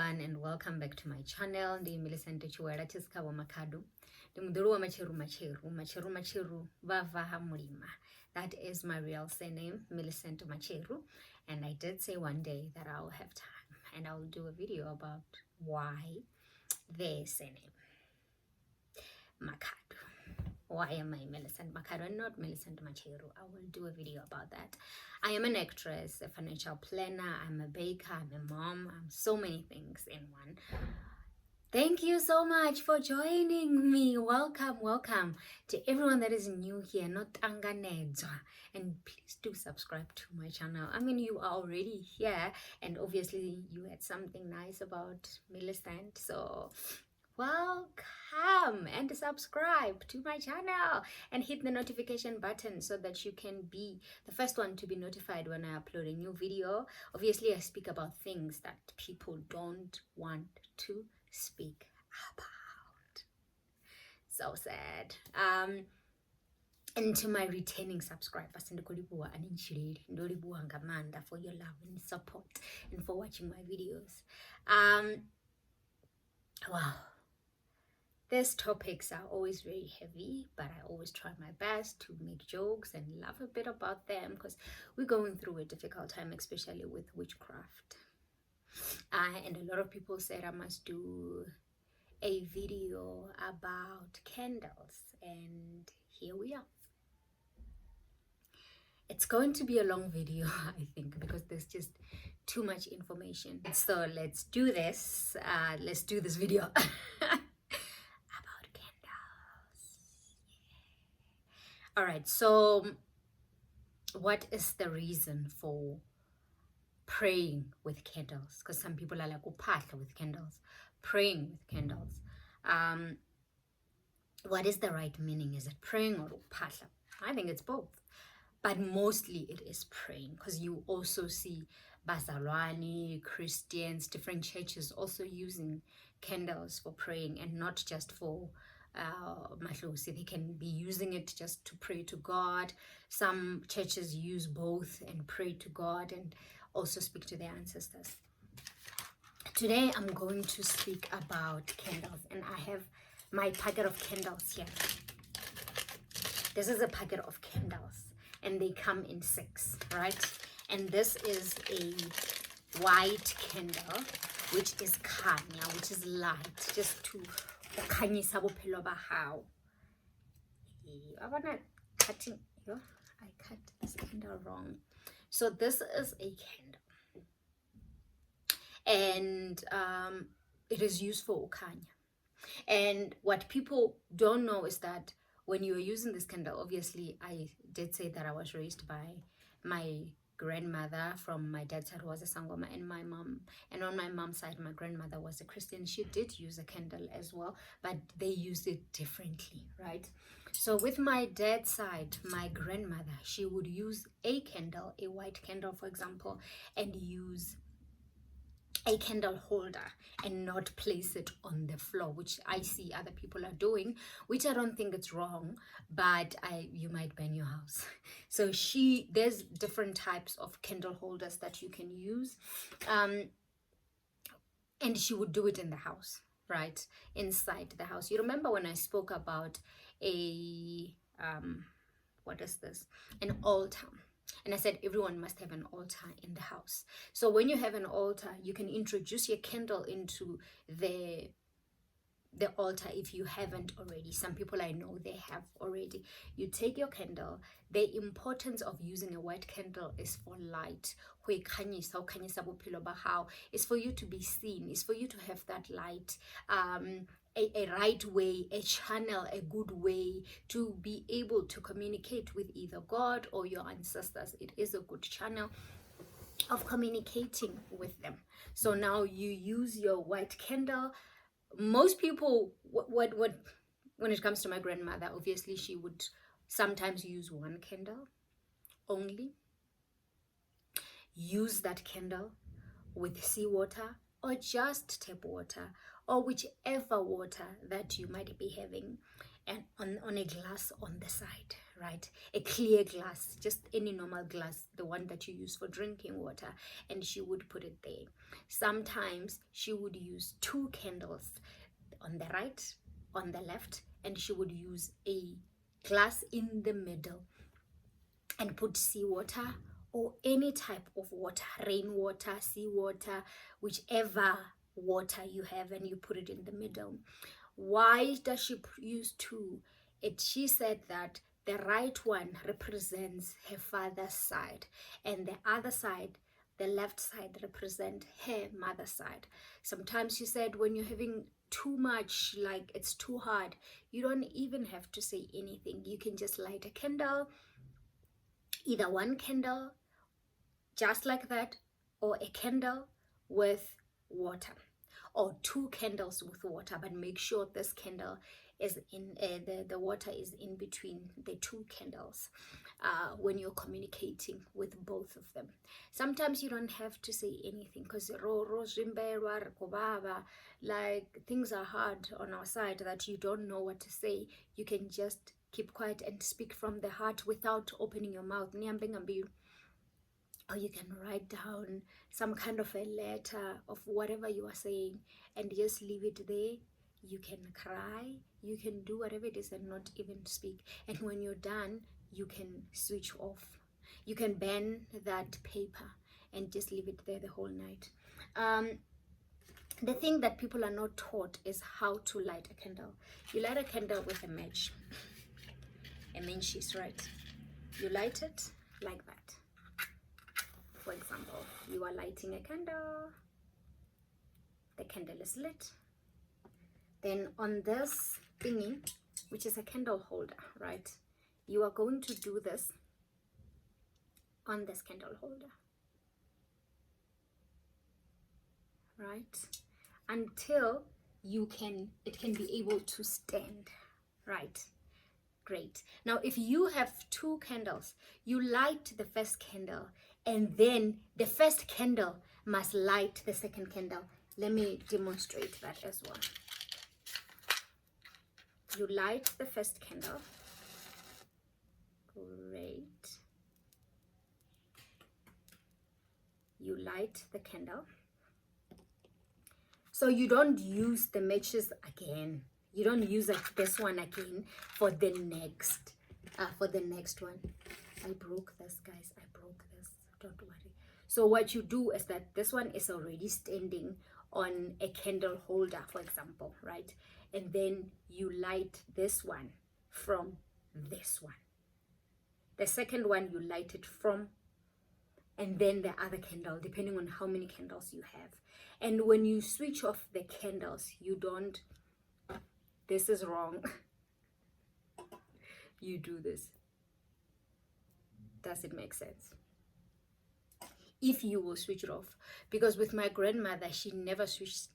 everyone, and welcome back to my channel. Ndi Millicent Chiwera Chiskawa Makadu. Ndi muduru wa macheru vavaha mulima. That is my real surname, Millicent Macheru, and I did say one day that I'll have time and I'll do a video about why their surname Makadu. Why am I Millicent Makadu and not Millicent Macheru? I will do a video about that. I am an actress, a financial planner, I'm a baker, I'm a mom, I'm so many things in one. Thank you so much for joining me. Welcome to everyone that is new here, not Tanganedzwa. And please do subscribe to my channel. I mean, you are already here and obviously you had something nice about Millicent, so welcome and subscribe to my channel and hit the notification button so that you can be the first one to be notified when I upload a new video. Obviously, I speak about things that people don't want to speak about. So sad. And to my returning subscribers, for your love and support and for watching my videos. Wow. These topics are always very heavy, but I always try my best to make jokes and laugh a bit about them because we're going through a difficult time, especially with witchcraft. And a lot of people said I must do a video about candles, and here we are. It's going to be a long video, I think, because there's just too much information. So let's do this. Let's do this video. All right, so what is the reason for praying with candles? Because some people are like, Uphahla with candles, praying with candles. What is the right meaning? Is it praying or Uphahla? I think it's both, but mostly it is praying, because you also see Bazalwane, Christians, different churches also using candles for praying, and not just for mahlosi. They can be using it just to pray to God. Some churches use both and pray to God and also speak to their ancestors. Today I'm going to speak about candles, and I have my packet of candles here. This is a packet of candles and they come in 6, right? And this is a white candle, which is khanya, which is light, just to khanyisa bophelo ba hao. Cutting, I cut this candle wrong. So this is a candle, and it is used for ukhanya. And what people don't know is that when you're using this candle, obviously I did say that I was raised by my grandmother from my dad's side, who was a sangoma, and my mom, and on my mom's side my grandmother was a Christian. She did use a candle as well, but they used it differently, right? So with my dad's side, my grandmother, she would use a candle, a white candle for example, and use a candle holder and not place it on the floor, which I see other people are doing, which I don't think it's wrong, but you might burn your house. So there's different types of candle holders that you can use, and she would do it in the house, right? Inside the house. You remember when I spoke about a what is this? An altar. And I said everyone must have an altar in the house. So when you have an altar, you can introduce your candle into the altar if you haven't already. Some people I know, they have already. You take your candle. The importance of using a white candle is for light. It's for you to be seen. It's for you to have that light. A right way, a channel, a good way to be able to communicate with either God or your ancestors. It is a good channel of communicating with them. So now you use your white candle. Most people, when it comes to my grandmother, obviously she would sometimes use one candle only. Use that candle with seawater or just tap water, or whichever water that you might be having, and on a glass on the side, right? A clear glass, just any normal glass, the one that you use for drinking water, and she would put it there. Sometimes she would use 2 candles on the right, on the left, and she would use a glass in the middle and put seawater or any type of water, rainwater, seawater, whichever water you have, and you put it in the middle. Why does she use 2? She said that the right one represents her father's side, and the other side, the left side, represent her mother's side. Sometimes she said when you're having too much, like it's too hard, you don't even have to say anything. You can just light a candle, either 1 candle just like that, or a candle with water, or 2 candles with water, but make sure this candle is in the water is in between the 2 candles when you're communicating with both of them. Sometimes you don't have to say anything because like things are hard on our side that you don't know what to say. You can just keep quiet and speak from the heart without opening your mouth. Or you can write down some kind of a letter of whatever you are saying and just leave it there. You can cry, you can do whatever it is and not even speak. And when you're done, you can switch off. You can burn that paper and just leave it there the whole night. The thing that people are not taught is how to light a candle. You light a candle with a match. And then she's right. You light it like that. For example, you are lighting a candle, the candle is lit. Then on this thingy, which is a candle holder, right? You are going to do this on this candle holder, right? Until it can be able to stand, right? Great. Now, if you have 2 candles, you light the first candle, and then the first candle must light the second candle. Let me demonstrate that as well. You light the first candle. Great. You light the candle. So you don't use the matches again. You don't use this one again for the next one. I broke this, guys. I broke this. Don't worry. So what you do is that this one is already standing on a candle holder, for example, right? And then you light this one from this one. The second one you light it from, and then the other candle, depending on how many candles you have. And when you switch off the candles, you don't, this is wrong. You do this. Does it make sense? If you will switch it off. Because with my grandmother, she never switched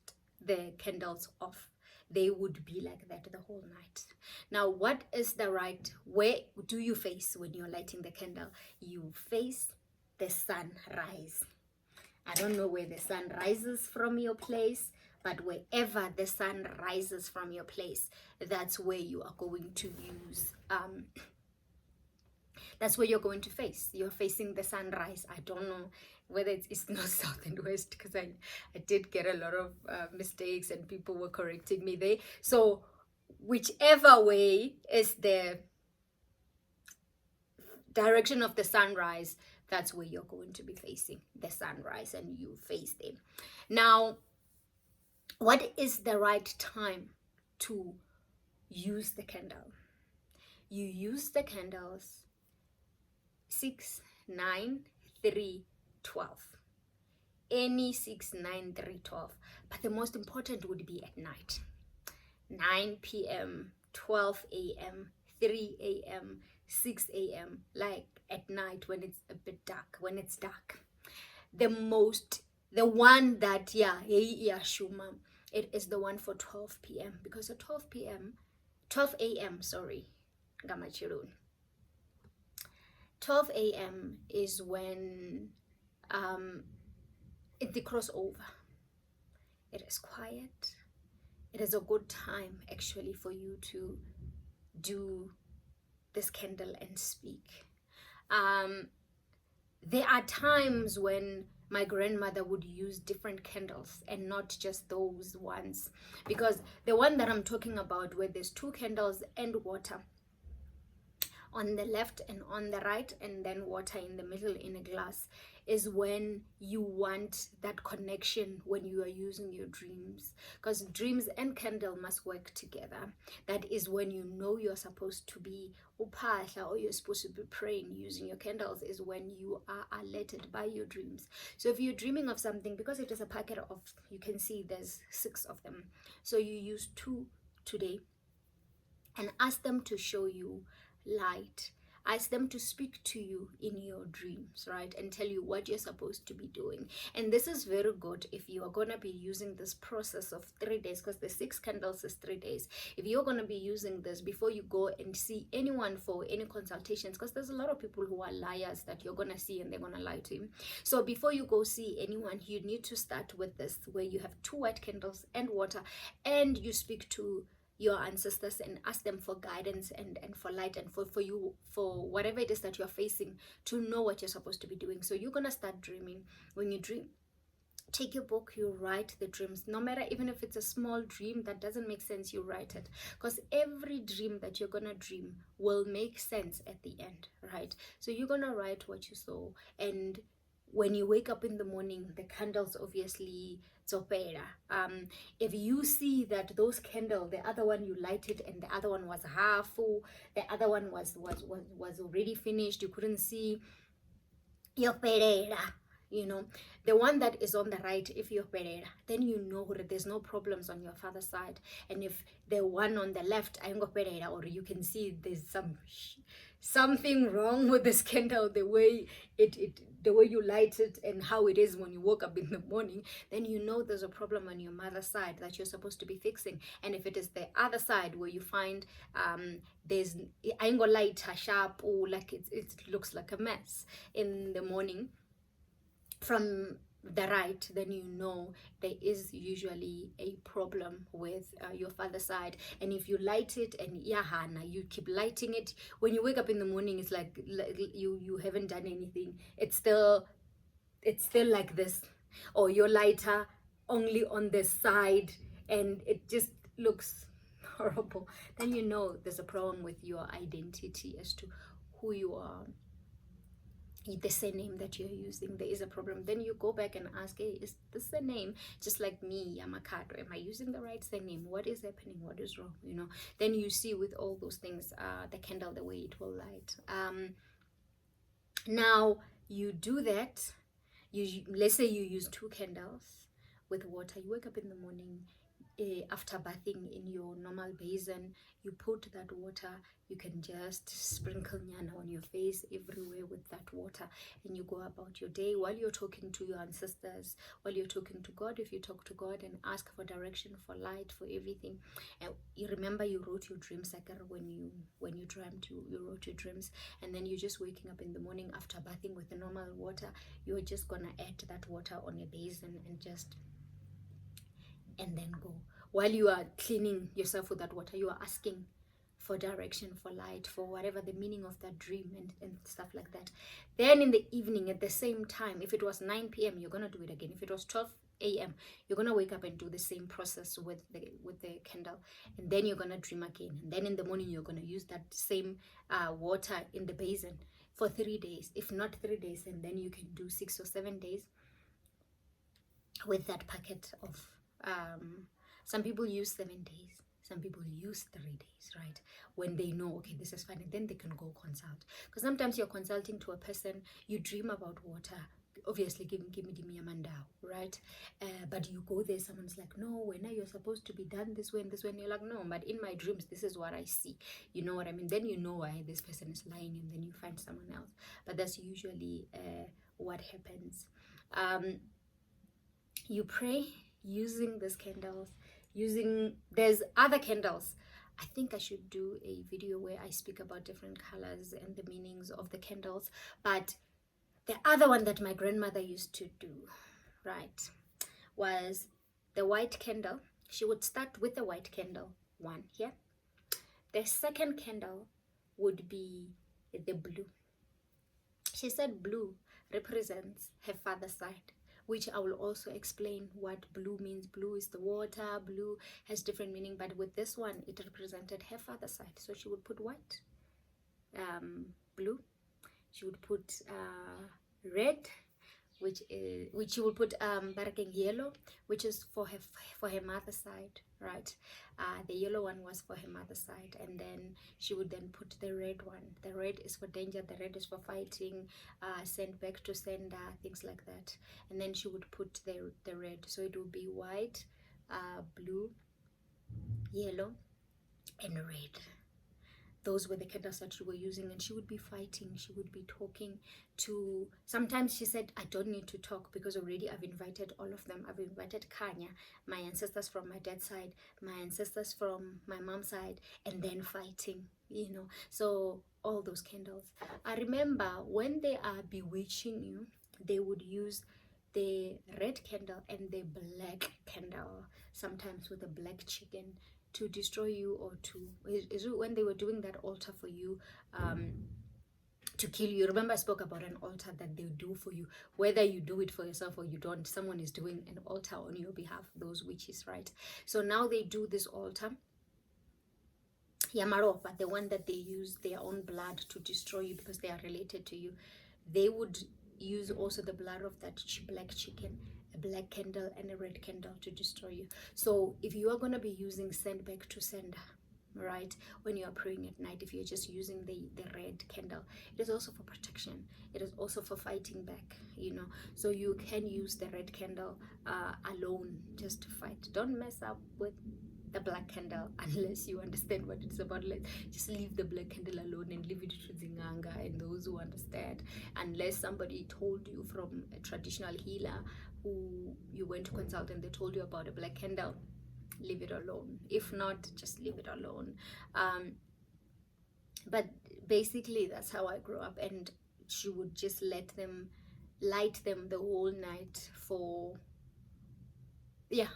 the candles off. They would be like that the whole night. Now, what is the right, where do you face when you're lighting the candle? You face the sunrise. I don't know where the sun rises from your place, but wherever the sun rises from your place, that's where you are going to use, that's where you're going to face. You're facing the sunrise. I don't know whether it's north, south, and west, because I did get a lot of mistakes and people were correcting me there. So whichever way is the direction of the sunrise, that's where you're going to be facing the sunrise, and you face them. Now, what is the right time to use the candle? You use the candles 6, 9, 3, 12. Any 6, 9, 3, 12. But the most important would be at night. 9 p.m., 12 a.m., 3 a.m., 6 a.m., like at night when it's a bit dark, when it's dark. The one that, Shuma, it is the one for 12 p.m. because at 12 a.m., sorry, Gamachirun. 12 a.m. is when it's the crossover. It is quiet. It is a good time actually for you to do this candle and speak. There are times when my grandmother would use different candles and not just those ones, because the one that I'm talking about, where there's 2 candles and water on the left and on the right, and then water in the middle in a glass, is when you want that connection when you are using your dreams, because dreams and candle must work together. That is when you know you're supposed to be Uphahla, or you're supposed to be praying using your candles, is when you are alerted by your dreams. So if you're dreaming of something, because it is a packet of, you can see there's 6 of them, so you use 2 today and ask them to show you light. Ask them to speak to you in your dreams, right? And tell you what you're supposed to be doing. And this is very good if you are going to be using this process of 3 days, because the 6 candles is 3 days. If you're going to be using this before you go and see anyone for any consultations, because there's a lot of people who are liars that you're going to see and they're going to lie to you. So before you go see anyone, you need to start with this, where you have 2 white candles and water, and you speak to your ancestors and ask them for guidance and for light, and for you, for whatever it is that you're facing, to know what you're supposed to be doing. So you're gonna start dreaming. When you dream, take your book, you write the dreams, no matter, even if it's a small dream that doesn't make sense, you write it, because every dream that you're gonna dream will make sense at the end, right? So you're gonna write what you saw, and when you wake up in the morning, the candles obviously Uphahla. If you see that those candle, the other one you lighted and the other one was half full, the other one was already finished, you couldn't see, Uphahla, you know, the one that is on the right, if you're Uphahla, then you know that there's no problems on your father's side. And if the one on the left, Uphahla, or you can see there's something wrong with this candle, the way the way you light it and how it is when you woke up in the morning, then you know there's a problem on your mother's side that you're supposed to be fixing. And if it is the other side where you find there's light sharp, or like it looks like a mess in the morning from the right, then you know there is usually a problem with your father's side. And if you light it and yahana, you keep lighting it, when you wake up in the morning, it's like you haven't done anything, it's still like this, or your lighter only on the side and it just looks horrible, then you know there's a problem with your identity as to who you are, the surname that you're using. There is a problem. Then you go back and ask, hey, is this the name? Just like me, Yamakado, am I using the right surname? What is happening? What is wrong? You know, then you see with all those things, the candle, the way it will light. Now you do that. Let's say you use 2 candles with water. You wake up in the morning, after bathing in your normal basin, you put that water, you can just sprinkle nyana on your face, everywhere with that water, and you go about your day while you're talking to your ancestors, while you're talking to God, if you talk to God, and ask for direction, for light, for everything. And you remember you wrote your dreams, like when you dreamt, you wrote your dreams, and then you're just waking up in the morning after bathing with the normal water, you're just gonna add that water on a basin and then go. While you are cleaning yourself with that water, you are asking for direction, for light, for whatever the meaning of that dream and stuff like that. Then in the evening, at the same time, if it was 9 p.m., you're going to do it again. If it was 12 a.m., you're going to wake up and do the same process with the candle. And then you're going to dream again. And then in the morning, you're going to use that same water in the basin for 3 days. If not 3 days, and then you can do 6 or 7 days with that packet of some people use 7 days, some people use 3 days, right? When they know, okay, this is fine, and then they can go consult. Because sometimes you're consulting to a person, you dream about water, obviously give me the mandao, right? But you go there, someone's like, no, when are you supposed to be done this way and this way? And you're like, no, but in my dreams, this is what I see. You know what I mean? Then you know why this person is lying, and then you find someone else. But that's usually what happens. You pray using these candles, there's other candles. I think I should do a video where I speak about different colors and the meanings of the candles. But the other one that my grandmother used to do, right, was the white candle. She would start with the white candle, one here, The second candle would be the blue. She said blue represents her father's side, which I will also explain what blue means. Blue is the water, blue has different meaning, but with this one, it represented her father's side. So she would put what? Blue. She would put red, which she would put barakeng yellow, which is for her mother's side, right? The yellow one was for her mother's side, and then she would then put the red one. The red is for danger, the red is for fighting, send back to sender, things like that. And then she would put the red, so it would be white, blue, yellow, and red. Those were the candles that she were using, and she would be fighting, she would be talking to, sometimes she said, I don't need to talk because already I've invited all of them. I've invited Kanya, my ancestors from my dad's side, my ancestors from my mom's side, and then fighting, you know. So all those candles, I remember when they are bewitching you, they would use the red candle and the black candle, sometimes with a black chicken, to destroy you, or to, is it when they were doing that altar for you, to kill you. Remember I spoke about an altar that they do for you, whether you do it for yourself or you don't, someone is doing an altar on your behalf, those witches, right? So now they do this altar, Yamaropa, the one that they use their own blood to destroy you because they are related to you. They would use also the blood of that black chicken, a black candle and a red candle to destroy you. So if you are going to be using send back to sender, right, when you are praying at night, if you're just using the red candle, it is also for protection, it is also for fighting back, you know. So you can use the red candle alone, just to fight. Don't mess up with the black candle unless you understand what it's about. Just leave the black candle alone and leave it to the nganga and those who understand, unless somebody told you from a traditional healer who you went to consult and they told you about a black candle. Leave it alone. If not, just leave it alone. But basically that's how I grew up, and she would just light them the whole night for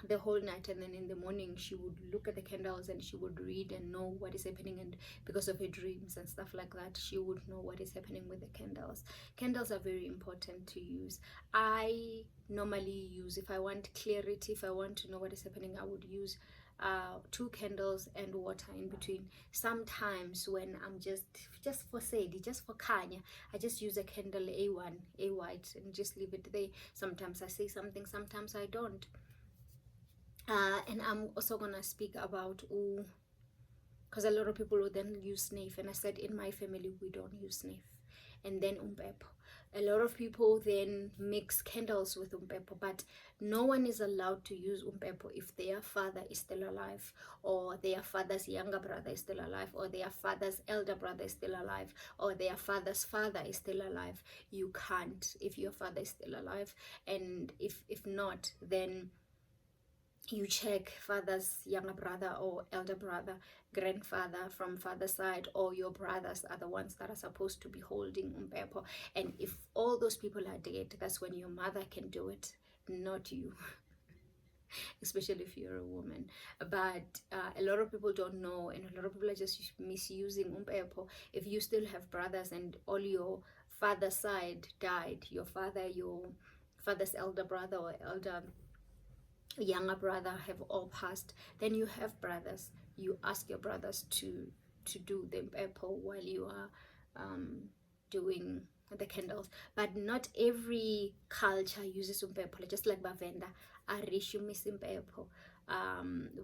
the whole night, and then in the morning she would look at the candles and she would read and know what is happening, and because of her dreams and stuff like that, she would know what is happening with the candles. Candles are very important to use. I normally use, if I want clarity, if I want to know what is happening, I would use 2 candles and water in between. Sometimes when I'm just for Sadie, just for Kanya, I just use a candle, a white, and just leave it there. Sometimes I say something, sometimes I don't. And I'm also gonna speak about, because a lot of people will then use sniff, and I said in my family we don't use sniff. And then umpepo, a lot of people then mix candles with umpepo, but no one is allowed to use umpepo if their father is still alive, or their father's younger brother is still alive, or their father's elder brother is still alive, or their father's father is still alive. You can't if your father is still alive. And if not, then you check father's younger brother or elder brother, grandfather from father's side, or your brothers are the ones that are supposed to be holding umpepo. And if all those people are dead, that's when your mother can do it, not you. Especially if you're a woman. But a lot of people don't know, and a lot of people are just misusing umpepo. If you still have brothers and all your father's side died, your father's elder brother or younger brother have all passed, then you have brothers, you ask your brothers to do the apple while you are doing the candles. But not every culture uses umpepo, just like Bavenda, Arishumi umpepo.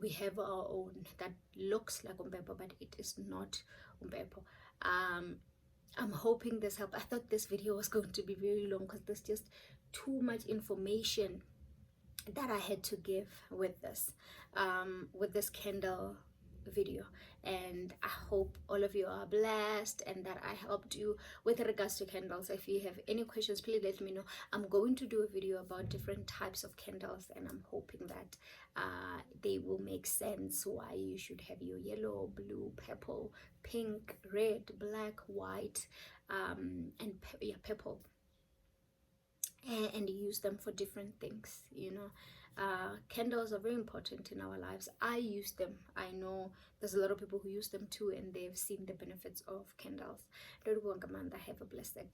We have our own that looks like umpepo, but it is not umpepo. I'm hoping this helped. I thought this video was going to be very long because there's just too much information that I had to give with this candle video. And I hope all of you are blessed and that I helped you with regards to candles. If you have any questions, please let me know. I'm going to do a video about different types of candles, and I'm hoping that they will make sense why you should have your yellow, blue, purple, pink, red, black, white, and purple. and use them for different things, candles are very important in our lives. I use them. I know there's a lot of people who use them too, and they've seen the benefits of candles. Have a blessed day.